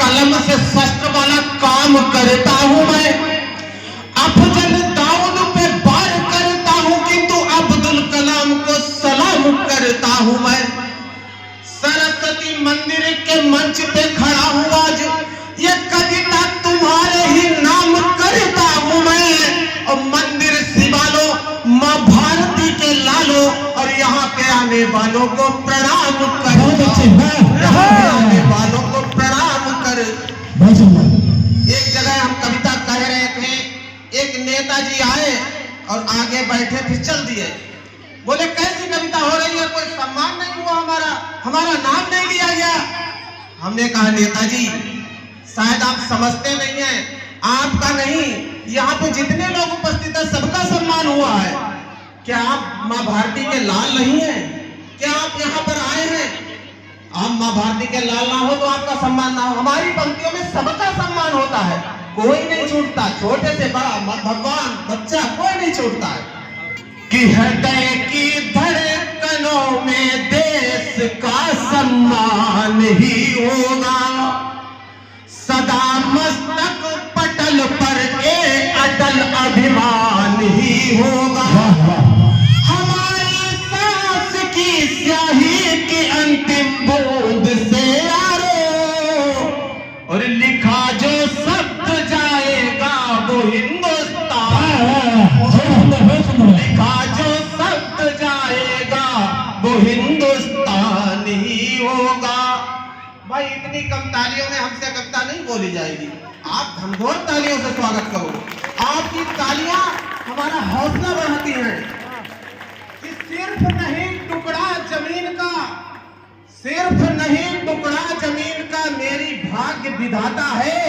कलम से शस्त्र वाला काम करता हूं मैं। अफजल दाऊद पे वार करता हूं, किंतु अब्दुल कलाम को सलाम करता हूं मैं। सरस्वती मंदिर के मंच पे खड़ा हूं आज, ये कविता तुम्हारे ही नाम करता हूं मैं। और मंदिर सिवालो, माँ भारती के लालो, और यहाँ पे आने वालों को प्रणाम कर, यहाँ पे आने वालों को प्रणाम कर। एक जगह हम कविता कह रहे थे, एक नेताजी आए और आगे बैठे फिर चल दिए। बोले कैसी कविता हो रही है, कोई सम्मान नहीं हुआ, हमारा नाम नहीं लिया गया। हमने कहा नेताजी शायद आप समझते नहीं हैं, आपका नहीं, यहाँ पे जितने लोग उपस्थित हैं सबका सम्मान हुआ है। क्या आप माँ भारती के लाल नहीं हैं? क्या आप यहाँ पर आए हैं? आप माँ भारती के लाल ना हो तो आपका सम्मान ना हो। हमारी पंक्तियों में सबका सम्मान होता है, कोई नहीं छूटता, छोटे से बड़ा, भगवान, बच्चा, कोई नहीं छूटता है। कि हृदय की धड़कनों में देश का सम्मान ही होगा, सदा मस्तक पटल पर एक अटल अभिमान ही होगा। हमारी सांस की स्याही की अंतिम बूंद से यारो, और लिखा जो शब्द जाएगा वो हिंदुस्तान, लिखा जो शब्द जाएगा वो हिंदुस्तान ही होगा। भाई इतनी कम तालियों में हमसे कविता नहीं बोली जाएगी, आप धमघोर तालियों से स्वागत करो। आपकी तालियां हमारा हौसला बढ़ाती हैं। कि सिर्फ नहीं टुकड़ा जमीन का, सिर्फ नहीं टुकड़ा जमीन का मेरी भाग्य विधाता है।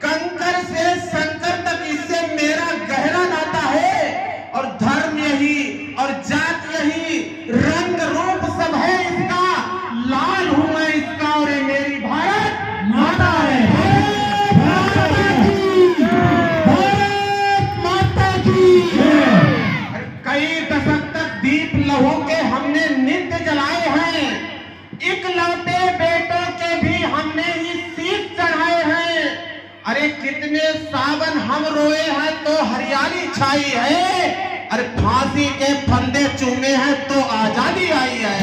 कंकर से शंकर तक इससे मेरा गहरा नाता है। और धर्म यही और जात यही, रंग रूप सब है इसका, लाल हूं मैं इसका, और ये मेरी भारत माता है। भारत माता की। कई दशक तक दीप लहू के हमने नित्य जलाए हैं, इकलौते बेटों के भी हमने ही शीश चढ़ाए हैं। अरे कितने सावन हम रोए हैं तो हरियाली छाई है, अरे फांसी के फंदे चूमे हैं तो आजादी आई है।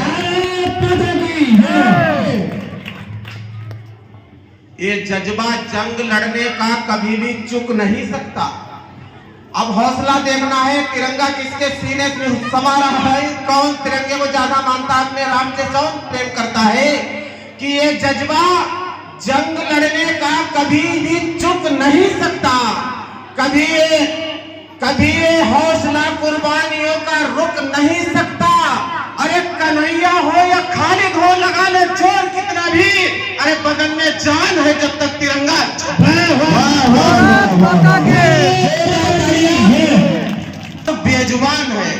ये जज्बा जंग लड़ने का कभी भी चुक नहीं सकता। अब हौसला देखना है, तिरंगा किसके सीने में समा रहा है, कौन तिरंगे को ज्यादा मानता है, अपने राम से कौन प्रेम करता है। कि ये जज्बा जंग लड़ने का कभी भी चुक नहीं सकता, कभी ये हौसला कुर्बानियों का रुक नहीं सकता। अरे कन्हैया हो या खालिद हो, लगा ले जोर कितना भी, अरे बदन में जान है जब तक तिरंगा तो बेजुबान है।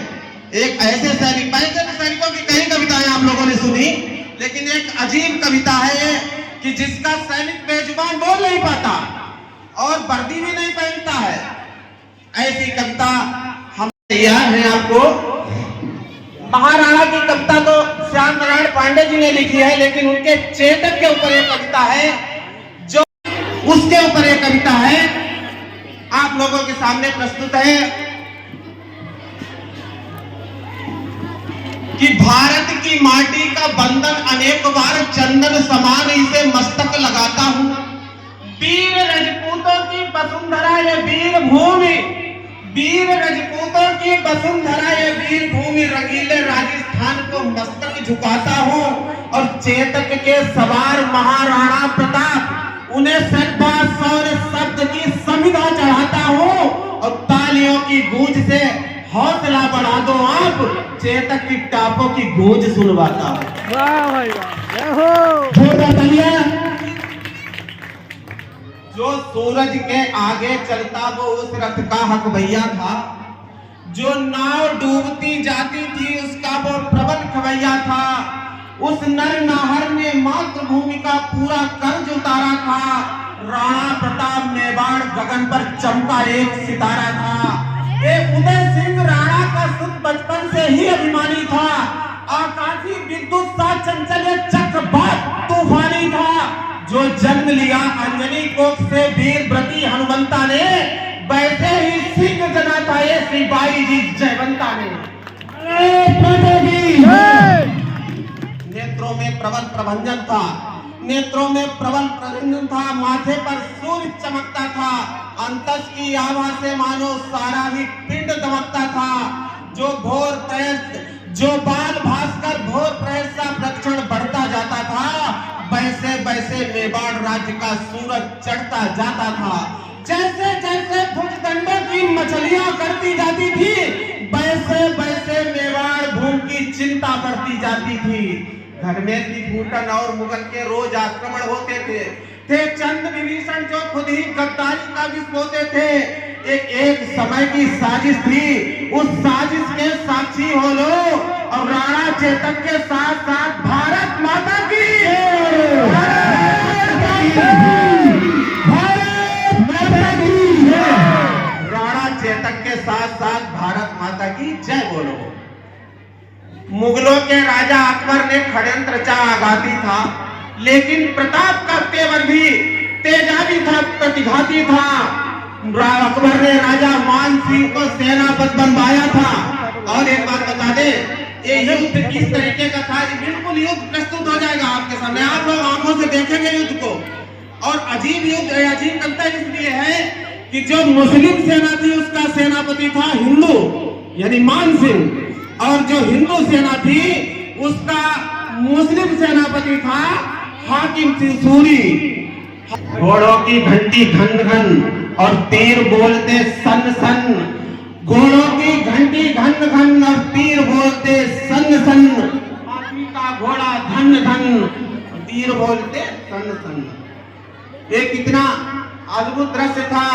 एक ऐसे सैनिक, सैनिकों की कई कविताएं आप लोगों ने सुनी, लेकिन एक अजीब कविता है कि जिसका सैनिक बेजुबान बोल नहीं पाता और वर्दी भी नहीं पहनता है। ऐसी कविता हम तैयार हैं आपको। महाराणा की कविता तो श्याम नारायण पांडे जी ने लिखी है, लेकिन उनके चेतक के ऊपर एक कविता है, जो उसके ऊपर एक कविता है आप लोगों के सामने प्रस्तुत है। कि भारत की माटी का बंधन अनेक बार चंदन समान इसे मस्तक लगाता हूं। वीर रजपूतों की वसुंधरा ये वीर भूमि, वीर रजपूतों की वसुंधरा ये वीर भूमि, रंगीले राजस्थान को मस्तक झुकाता हूं। और चेतक के सवार महाराणा प्रताप, उन्हें सद्भा शौर्य शब्द की संविधा चढ़ाता हूं। और तालियों की गूंज से हौसला बढ़ा दो आप, चेतक की टापों की गूंज सुनवाता हूं। वाह भाई वाह, जोरदार तालियां। जो सूरज के आगे चलता वो उस रथ का हक भैया था, जो नाव डूबती जाती थी उसका वो प्रबल खवैया था। उस नर नाहर ने मातृभूमि का पूरा कर्ज उतारा था। राणा प्रताप मेवाड़ गगन पर चमका एक सितारा था। ये उदय सिंह राणा का सुख बचपन से ही अभिमानी था। आकाशी विद्युत सा चंचल चक्रवात तूफानी था। जो जन्म लिया अंजनी कोख से वीर व्रती हनुमंता ने, वैसे ही सिंह जना था ये सिपाही जी जयवंता ने। नेत्रों में प्रबल प्रभंजन था, नेत्रों में प्रबल प्रभंजन था, माथे पर सूर्य चमकता था, अंतस की आभा से मानो सारा ही पिंड दमकता था। जो बाल भास्कर भोर प्रयसा प्रक्षण बढ़ता जाता था, वैसे वैसे मेवाड़ राज्य का सूरज चढ़ता जाता था। जैसे जैसे भुजदंडों की मछलियां करती जाती थी, वैसे वैसे मेवाड़ भूमि की चिंता बढ़ती जाती थी। धर्मेंद्र की भूटन और मुगल के रोज आक्रमण होते थे चंद विभीषण जो खुद ही गद्दारी का विस्फोटे थे। एक समय की साजिश थी, उस साजिश के साक्षी हो लो और राणा चेतक के साथ साथ भारत माता की राणा चेतक के साथ साथ भारत माता की जय बोलो। मुगलों के राजा अकबर ने षड्यंत्र रचा आघाती था, लेकिन प्रताप का तेवर भी तेजाबी था, प्रतिघाती था। अकबर ने राजा मान सिंह को सेनापति बनवाया था। और एक बात बता दे, ये युद्ध किस तरीके का था, बिल्कुल युद्ध प्रस्तुत हो जाएगा आपके सामने, आप लोग आंखों से देखेंगे युद्ध को। और अजीब युद्ध, अजीब लगता है इसलिए है कि जो मुस्लिम सेना थी उसका सेनापति था हिंदू यानी मान सिंह, और जो हिंदू सेना थी उसका मुस्लिम सेनापति था हाकिम सिंह सूरी। घोड़ों की घंटी घन घन और तीर बोलते सन सन, घोड़ों की घंटी घन घन और तीर बोलते सन सन, हाथी का घोड़ा धन धन तीर बोलते सन सन। ये कितना अद्भुत दृश्य था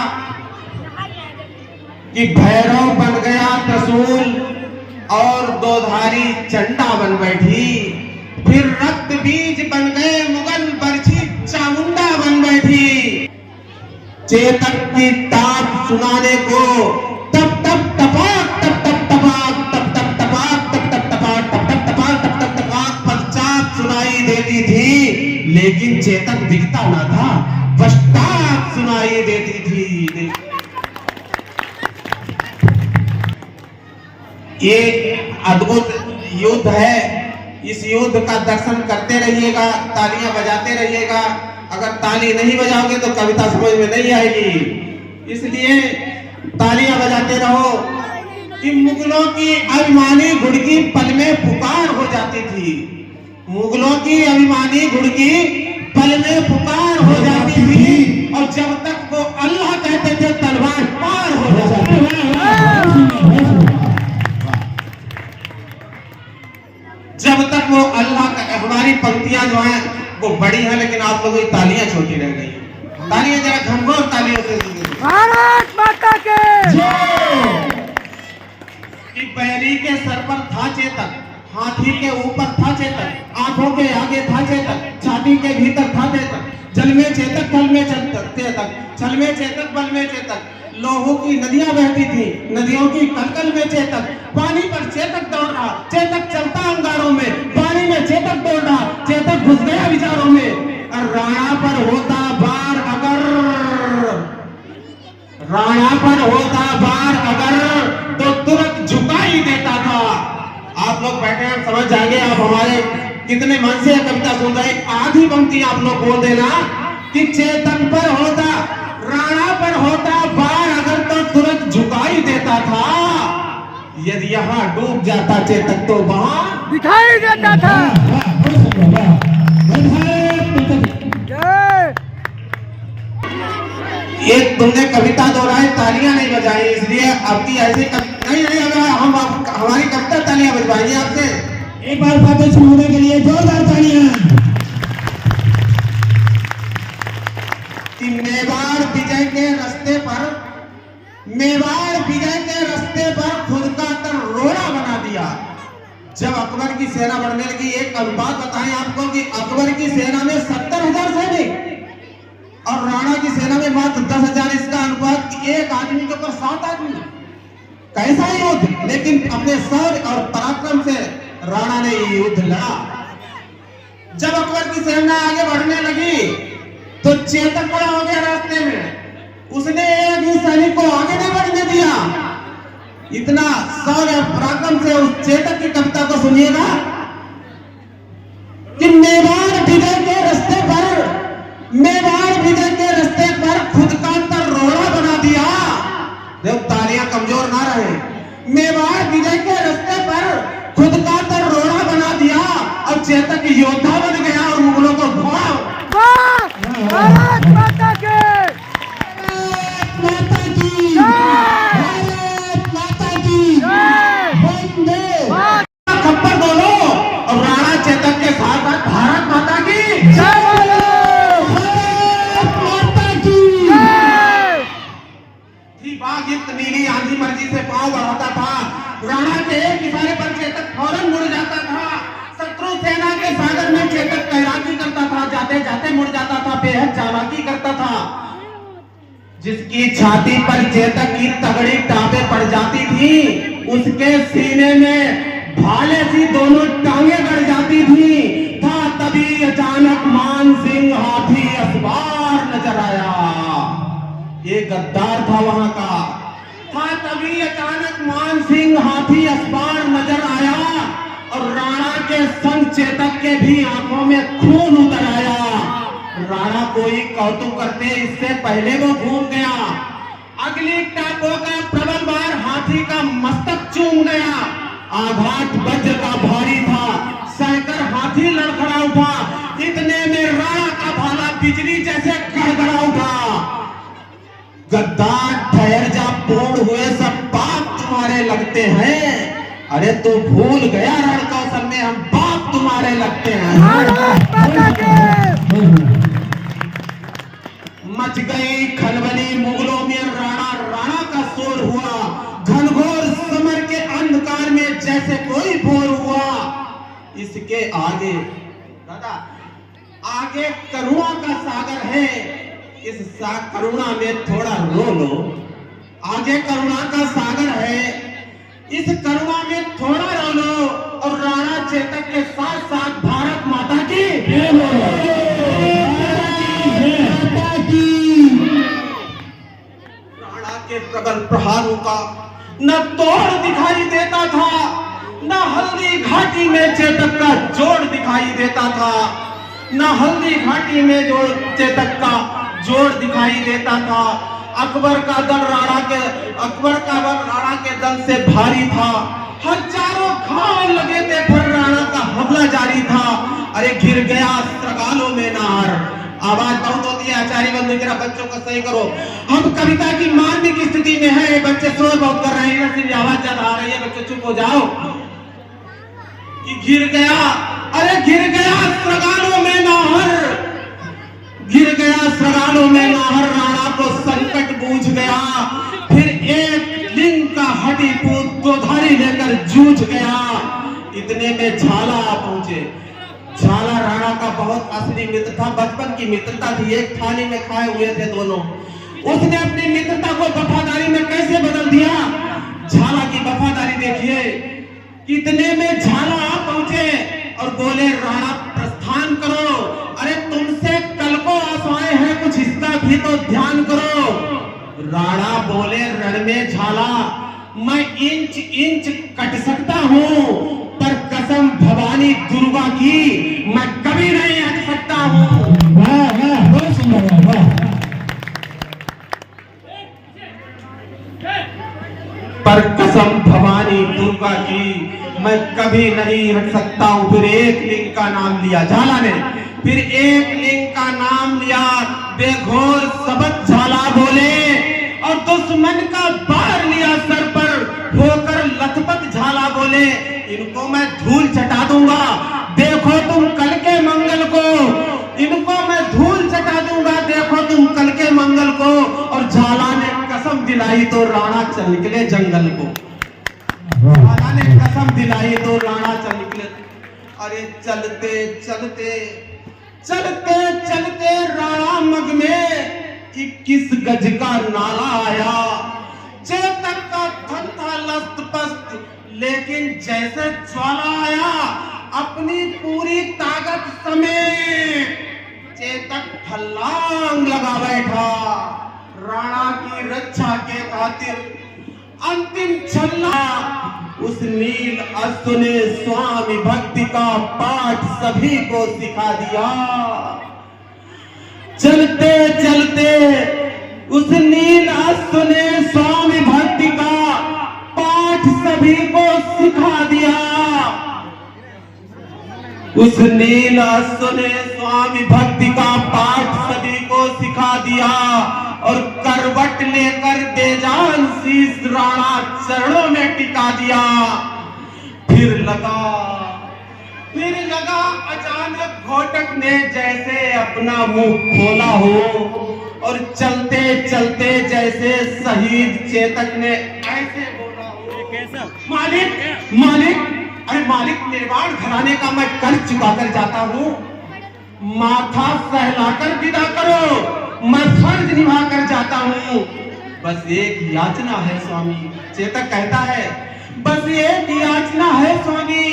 कि भैरव बन गया त्रिशूल और दोधारी चंडा बन बैठी, फिर रक्त बीज बन गए मुगल बरछी चामुंडा बन बैठी। चेतक की टाप सुनाने को तप तप टपाक तप तप टपाक तप तप टपाक तप तप टपाक तप तप टपाक तप तप टपाक पश्चात सुनाई देती थी, लेकिन चेतक दिखता ना था, पश्चात सुनाई देती थी। ये अद्भुत युद्ध है, इस युद्ध का दर्शन करते रहिएगा, तालियां बजाते रहिएगा। अगर ताली नहीं बजाओगे तो कविता समझ में नहीं आएगी, इसलिए तालियां बजाते रहो। कि मुगलों की अभिमानी घुड़की पल में पुकार हो जाती थी, मुगलों की अभिमानी घुड़की पल में पुकार हो जाती थी, और जब तक वो अल्लाह कहते थे तलवार पार हो जाती थी। जब तक वो अल्लाह का, हमारी पंक्तियां जो हैं वो बड़ी हैं, लेकिन आप लोगों की तालियां छोटी रह गई। तालियां जरा घनघोर तालियों से भारत माता के कि बैरी के सर पर था चेतक, हाथी के ऊपर था चेतक, आंखों के आगे था चेतक, छाती के भीतर था चेतक, जल में चेतक थल में चेतक, छल में चेतक बल में चेतक, लोहों की नदियां बहती थी, नदियों की कलकल में चेतक, पानी पर चेतक दौड़ रहा, चेतक चलता अंगारों में, पानी में चेतक दौड़ रहा, चेतक घुस गया विचारों में। और राणा पर होता बार अगर, राणा पर होता बार अगर तो तुरंत झुका ही देता था। आप लोग बैठे हैं, समझ जाएंगे, आप हमारे कितने मन से कविता सुन रहे, आधी पंक्ति आप लोग बोल देना कि चेतन पर होता, राणा पर होता बार अगर तो तुरंत झुकाई देता था, यदि यहाँ डूब जाता चेतक तो वहां दिखाई देता था। ये तुमने कविता दोहराई, तालियां नहीं बजाई, इसलिए आपकी ऐसी नहीं नहीं अगर हम हमारी कविता तालियां बजवाएंगे आपसे। एक बार फातेह महोदय के लिए जोरदार तालियां। कि मेवाड़ विजय के रास्ते पर, मेवाड़ विजय के रास्ते पर खुद का तर रोड़ा बना दिया। जब अकबर की सेना बढ़ने लगी, एक अनुपात बताएं आपको कि अकबर की सेना में 70,000 सैनिक और राणा की सेना में मात्र 10,000, इसका अनुपात एक आदमी के ऊपर 7 आदमी। कैसा युद्ध, लेकिन अपने शौर्य और पराक्रम से राणा ने ये युद्ध लड़ा। जब अकबर की सेना आगे बढ़ने लगी चेतक खड़ा हो गया रास्ते में, उसने एक भी सैनिक को आगे नहीं बढ़ने दिया। इतना शौर्य पराक्रम से उस चेतक की कविता को सुनिएगा कि मेवाड़ विजय के रास्ते पर, मेवाड़ विजय के रास्ते पर खुद का तरोड़ा बना दिया। देखो तालियां कमजोर ना रहे। मेवाड़ विजय के रास्ते पर खुद का तरोड़ा बना दिया और चेतक योद्धा बन गया और मुगलों को भगा। भारत माता के माता की भारत माता की वंदे खप्पर बोलो और राणा चेतक के साथ साथ भारत माता की जय बोलो। भारत माता की थी बाग युक्त नीली आंधी मर्जी से पांव बढ़ाता था। राणा के एक इशारे पर चेतक फौरन मुड़ जाता था। शत्रु सेना के सागर में चेतक तैराकी करता था, जाते जाते मुड़ जाता था, बेहद चालाकी करता था। जिसकी छाती पर चेतक की तगड़ी टापे पड़ जाती थी, उसके सीने में भाले सी दोनों टांगे गड़ जाती थी। था तभी अचानक मान सिंह हाथी असवार नजर आया। ये गद्दार था वहां का। था तभी अचानक मान सिंह हाथी असवार नजर आया और राणा के संग चेतक के भी आंखों में खून उतर आया। राणा कोई कौतुक करते इससे पहले वो घूम गया। अगली टापों का प्रबल बार हाथी का मस्तक चूम गया। आघात वज्र का भारी था, सहकर हाथी लड़खड़ा उठा। इतने में राणा का भाला बिजली जैसे गड़गड़ा उठा। गद्दार ठहर जा, पूर्ण हुए सब पाप तुम्हारे लगते हैं। अरे तू भूल गया रण कौशल में हम बाप तुम्हारे लगते हैं। भारत माता के मच गई खलबली मुगलों में, राणा राणा का शोर हुआ। घनघोर समर के अंधकार में जैसे कोई भोर हुआ। इसके आगे दादा आगे करुणा का सागर है। इस करुणा में थोड़ा रो लो। आगे करुणा का सागर है, इस करुणा में थोड़ा रो लो और राणा चेतक के साथ साथ भारत माता की जय बोलो। राणा के प्रबल प्रहारों का न तोड़ दिखाई देता था, न हल्दी घाटी में चेतक का जोड़ दिखाई देता था। न हल्दी घाटी में जो चेतक का जोड़ दिखाई देता था। अकबर का दल राणा के दल से भारी था। हजारों घाव लगे थे पर राणा का हमला जारी था। अरे गिर गया श्रगालों में नार। आवाज बहुत होती है आचार्य बंधु, जरा बच्चों को सही करो। हम कविता की मार्मिक स्थिति में है, बच्चे शोर बहुत कर रहे हैं, आवाज ज्यादा आ रही है, बच्चे चुप हो जाओ। कि गिर गया, अरे गिर गया श्रगालों में नाहर, गिर गया श्रगालों में नाहर। राणा को संकट बूझ गया। फिर एक लिंग का हड्डी पूत गोधारी लेकर जूझ गया। इतने में झाला आ पहुंचे। झाला राणा का बहुत असली मित्र था, बचपन की मित्रता थी, एक थाली में खाए हुए थे दोनों। उसने अपनी मित्रता को वफादारी में कैसे बदल दिया। झाला की वफादारी देखिए। कितने में झाला आ पहुंचे और बोले राणा प्रस्थान करो। अरे तुमसे कल को आशाएं हैं, कुछ इसका भी तो ध्यान करो। राणा बोले रण में झाला मैं इंच इंच कट सकता हूँ, पर कसम भवानी दुर्गा की मैं कभी नहीं हट सकता हूँ। वाह वाह, बहुत सुंदर है, वाह। पर कसम भवानी दुर्गा की मैं कभी नहीं हट सकता हूँ। फिर एक लिंग का नाम लिया झाला ने, फिर एक लिंग का नाम लिया। बेघोर सबक झाला बोले और दुश्मन का बार लिया सर पर। होकर लथपथ झाला बोले इनको मैं धूल चटा दूंगा, देखो तुम कल के मंगल को। इनको मैं धूल चटा दूंगा, देखो तुम कल के मंगल को। और झाला ने कसम दिलाई तो राणा चल निकले जंगल को। झाला ने कसम दिलाई तो राणा चल निकले। अरे चलते चलते चलते चलते राणा मग में 21 गज का नाला आया। चेतक का थन था लस्त पस्त, लेकिन जैसे ज्वाला आया अपनी पूरी ताकत समेत चेतक छलांग लगा बैठा राणा की रक्षा के खातिर। अंतिम छल्ला उस नील अश्व ने स्वामी भक्ति का पाठ सभी को सिखा दिया। चलते चलते उस नील अश्व ने स्वामी भक्ति का पाठ सभी को सिखा दिया। उस नील अश्व ने स्वामी भक्ति का पाठ सभी को सिखा दिया और करवट लेकर बेजान शीश राणा चरणों में टिका दिया। फिर लगा अचानक घोटक ने जैसे अपना मुंह खोला हो और चलते चलते जैसे शहीद चेतक ने ऐसे बोला हो, मालिक मालिक, अरे मालिक, निर्वाण घराने का मैं कर चुका कर जाता हूँ, माथा सहलाकर विदा करो, मैं फर्ज निभा कर जाता हूँ। बस एक याचना है स्वामी, चेतक कहता है, बस एक याचना है स्वामी,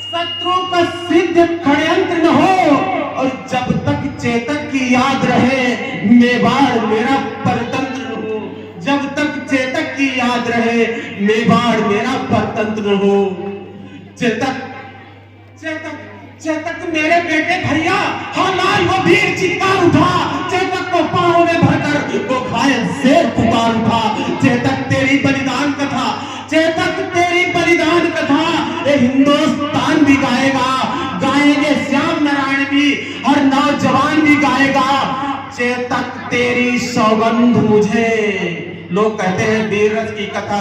शत्रु का सिद्ध षड्यंत्र न हो और जब तक चेतक की याद रहे मेवाड़ मेरा परतंत्र न हो। जब तक चेतक की याद रहे मेवाड़ मेरा परतंत्र न हो। चेतक चेतक चेतक मेरे बेटे भैया, हाँ लाल वो वीर चित्कार उठा, चेतक को पांव में भरकर वो घायल शेर पुकार उठा। चेतक तेरी बलिदान कथा, चेतक तेरी बलिदान कथा ये हिंदुस्तान भी गाएगा, गाएंगे श्याम नारायण भी, हर नौजवान भी गाएगा। चेतक तेरी सौगंध मुझे। लोग कहते हैं वीर रस की कथा,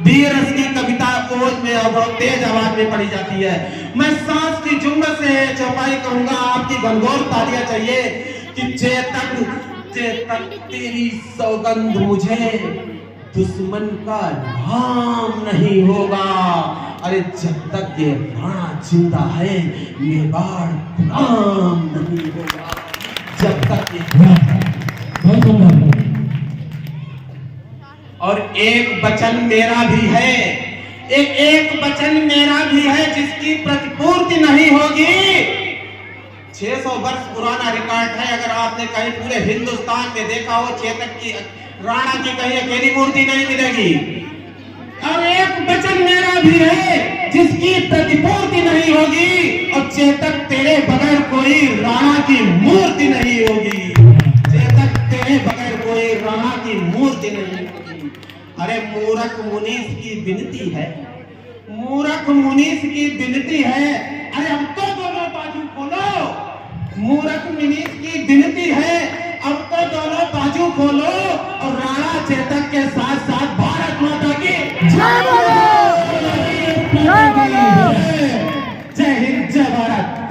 वीर रस की कविता ओज में और तेज आवाज में पढ़ी जाती है। मैं सांस की झुम्मत से चौपाई कहूंगा, आपकी गनगौर तालियां चाहिए कि चेतक चेतक तेरी सौगंध मुझे, दुश्मन का नाम नहीं होगा। अरे जब तक ये राणा जिंदा है मेवाड़ नाम नहीं होगा। जब तक ये और एक वचन मेरा भी है, एक वचन मेरा भी है जिसकी प्रतिपूर्ति नहीं होगी। 600 वर्ष पुराना रिकॉर्ड है, अगर आपने कहीं पूरे हिंदुस्तान में देखा हो चेतक की राणा की कहीं अकेली मूर्ति नहीं मिलेगी। और एक वचन मेरा भी है जिसकी प्रतिपूर्ति नहीं होगी और चेतक तेरे बगैर कोई राणा की मूर्ति नहीं होगी। चेतक तेरे बगैर कोई राणा की मूर्ति नहीं होगी। अरे मूर्ख मुनीस की विनती है, मूर्ख मुनीस की विनती है, अरे अब तो दोनों बाजू खोलो। मूर्ख मुनीस की विनती है, अब तो दोनों बाजू खोलो और राणा चेतक के साथ साथ भारत माता की जय बोलो, जय बोलो। जय हिंद, जय भारत।